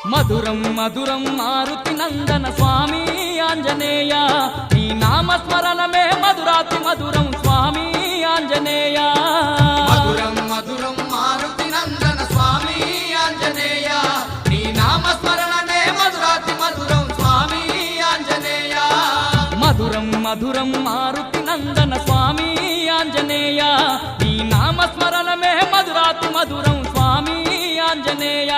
మధురం మధురం మారుతి నందన స్వామి ఆంజనేయ నీ నామస్మరణమే మధురాతి మధురం స్వామి ఆంజనేయ మధురం మధురం మారుతి నందన స్వామి ఆంజనేయ నీ నామస్మరణమే మధురాతి మధురం స్వామి ఆంజనేయ మధురం మధురం మారుతి నందన స్వామి ఆంజనేయ నీ నామస్మరణమే మధురాతి మధురం స్వామి ఆంజనేయ